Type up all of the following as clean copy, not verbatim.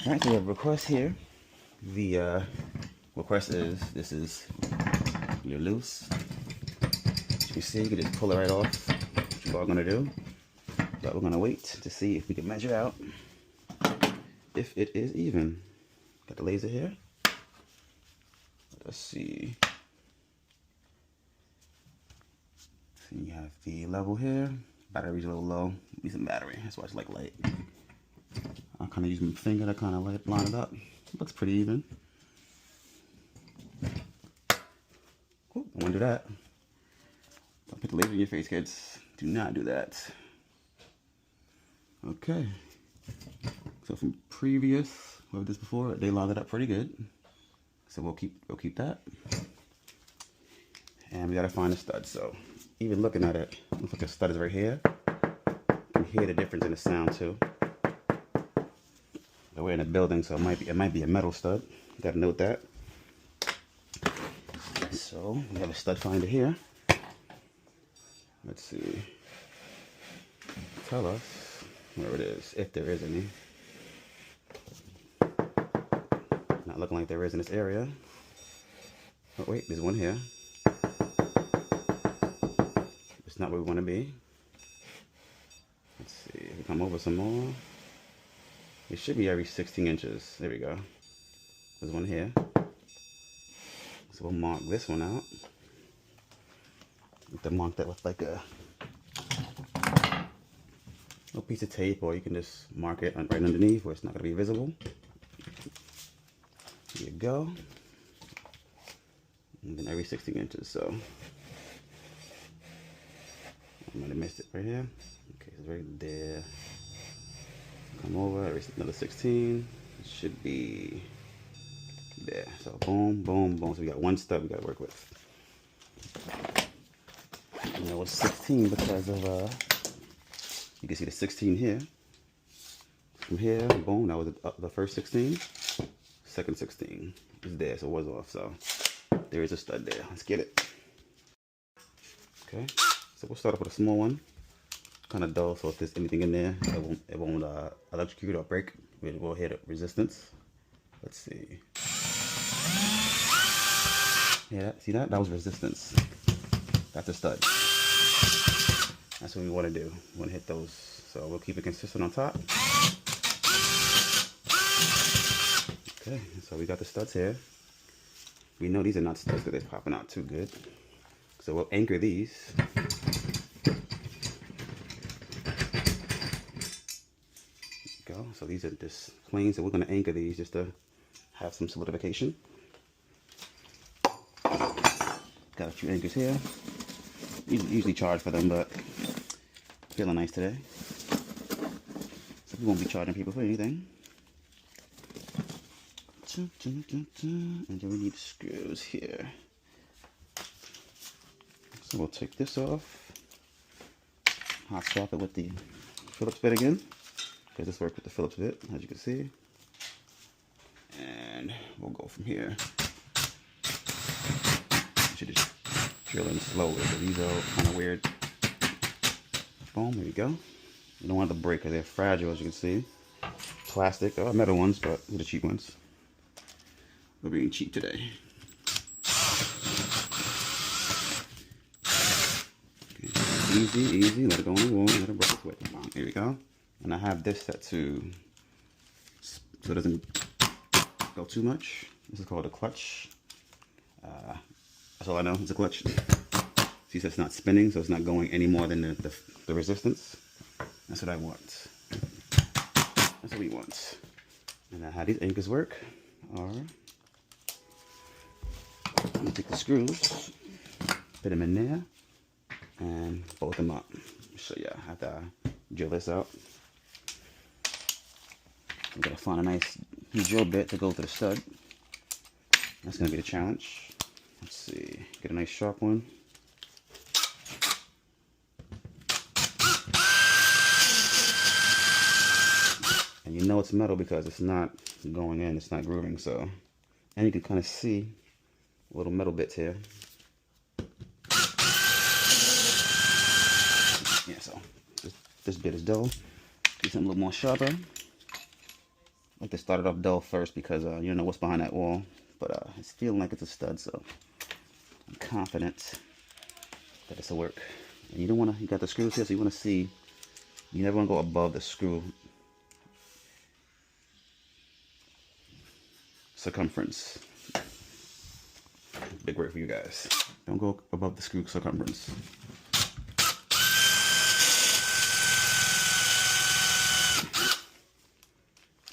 Alright, so we have a request here. The request is, this is your loose. As you see, you can just pull it right off, what you are going to do. But we're going to wait to see if we can measure out if it is even. Got the laser here. Let's see. So you have the level here. Battery's a little low. Need some battery. That's why it's like light. I'll kind of use my finger to kind of line it up. It looks pretty even. Ooh, don't want to do that. Don't put the laser in your face, kids. Do not do that. Okay. So from previous, what we did this before, they lined it up pretty good. So we'll keep that. And we gotta find the stud. So even looking at it, looks like the stud is right here. You can hear the difference in the sound too. But we're in a building, so it might be a metal stud. You gotta note that. So we have a stud finder here. Let's see. Tell us where it is, if there is any. Not looking like there is in this area. Oh wait, there's one here. It's not where we want to be. Let's see, if we come over some more. It should be every 16 inches. There we go. There's one here. So we'll mark this one out. You have to mark that with like a little piece of tape, or you can just mark it right underneath where it's not going to be visible. There you go. And then every 16 inches, so I might have missed it right here. Okay, it's right there. Come over, another 16. It should be there. So boom, boom, boom. So we got one stud we got to work with. You know it's 16 because of you can see the 16 here. From here, boom. That was the first 16. Second 16 is there, so it was off. So there is a stud there. Let's get it. Okay, so we'll start off with a small one. Kind of dull, so if there's anything in there, it won't electrocute or break. We'll hit resistance. Let's see. Yeah, see that? That was resistance. That's a stud. That's what we want to do. We want to hit those. So we'll keep it consistent on top. Okay, so we got the studs here. We know these are not studs because they're popping out too good. So we'll anchor these. Go. So these are just plain, so we're going to anchor these just to have some solidification. Got a few anchors here. Usually charge for them, but feeling nice today. So we won't be charging people for anything. And then we need screws here. So we'll take this off. Hot swap it with the Phillips bit again, because this works with the Phillips bit, as you can see. And we'll go from here. You should just drill in slowly, but these are kind of weird. Boom, there we go. You don't want them to break because they're fragile, as you can see. Plastic, metal ones, but they're the cheap ones. We're being cheap today. Okay. Easy, easy. Let it go on the wall. Let it break its way. Here we go. And I have this set to so it doesn't go too much. This is called a clutch. That's all I know. It's a clutch. See, so it's not spinning, so it's not going any more than the resistance. That's what I want. That's what we want. And now how these anchors work are, I'm gonna take the screws, fit them in there, and bolt them up. So yeah, I have to drill this out. I'm gonna find a nice drill bit to go to the stud. That's gonna be the challenge. Let's see, get a nice sharp one. And you know it's metal because it's not going in, it's not grooving, so. And you can kind of see little metal bits here. Yeah, so this bit is dull. Do something a little more sharper. like to start it off dull first because you don't know what's behind that wall. But it's feeling like it's a stud, so I'm confident that this will work. And you don't want to, you got the screws here, so you want to see, you never want to go above the screw circumference. Big word for you guys. Don't go above the screw circumference.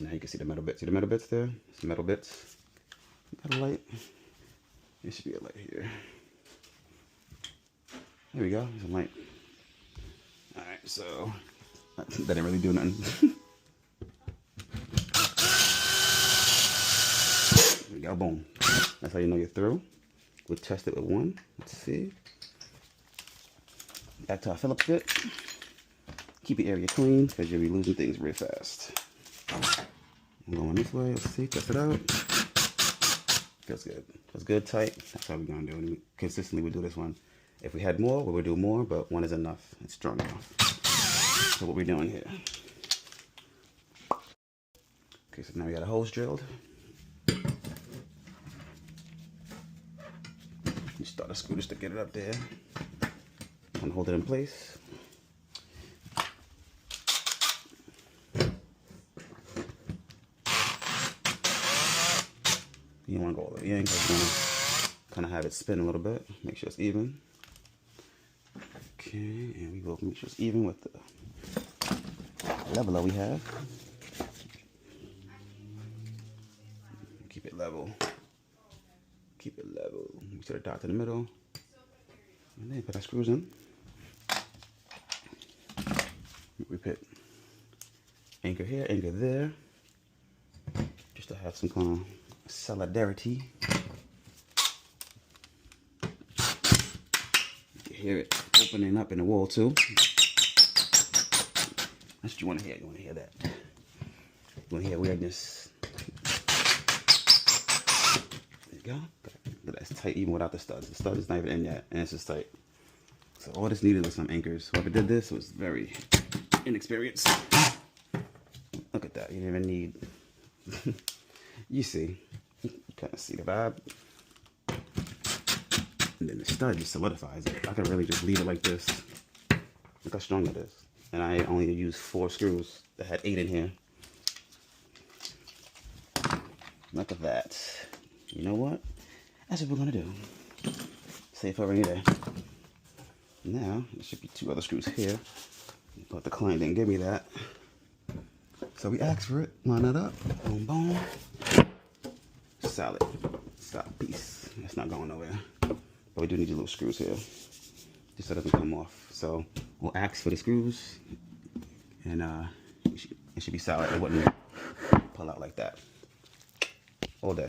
Now you can see the metal bits. See the metal bits there? Some metal bits. Got a light. There should be a light here. There we go. There's a light. Alright, so that didn't really do nothing. There we go. Boom. That's how you know you're through. We'll test it with one. Let's see. Back to our Phillips bit. Keep your area clean because you'll be losing things real fast. I'm going this way. Let's see. Test it out. Feels good. Feels good, tight. That's how we're going to do it. Consistently, we do this one. If we had more, we would do more, but one is enough. It's strong enough. So what we're doing here. Okay, so now we got a hose drilled. You start a screw just to get it up there. And hold it in place. You want to go all the way in because you want to kind of have it spin a little bit. Make sure it's even. Okay, and we will make sure it's even with the leveler we have. Keep it level. Keep it level. Make sure the dot's in the middle. And then put our screws in. We put anchor here, anchor there. Just to have some kind of solidarity. You can hear it opening up in the wall too. That's what you want to hear. You want to hear that. You want to hear weirdness. There you go. Look, that's tight even without the studs. The stud is not even in yet, and it's just tight. So all this needed was some anchors. Whoever did this was very inexperienced. Look at that. You didn't even need. You see. You kind of see the vibe. And then the stud just solidifies it. I could really just leave it like this. Look how strong it is. And I only used 4 screws that had 8 in here. Look at that. You know what? That's what we're gonna do. Safe over here. Now, there should be 2 other screws here. But the client didn't give me that. So we asked for it. Line that up. Boom, boom. Solid. Solid piece. That's not going nowhere. But we do need your little screws here. Just so it doesn't come off. So we'll ask for the screws. And it should be solid. It wouldn't pull out like that. All that.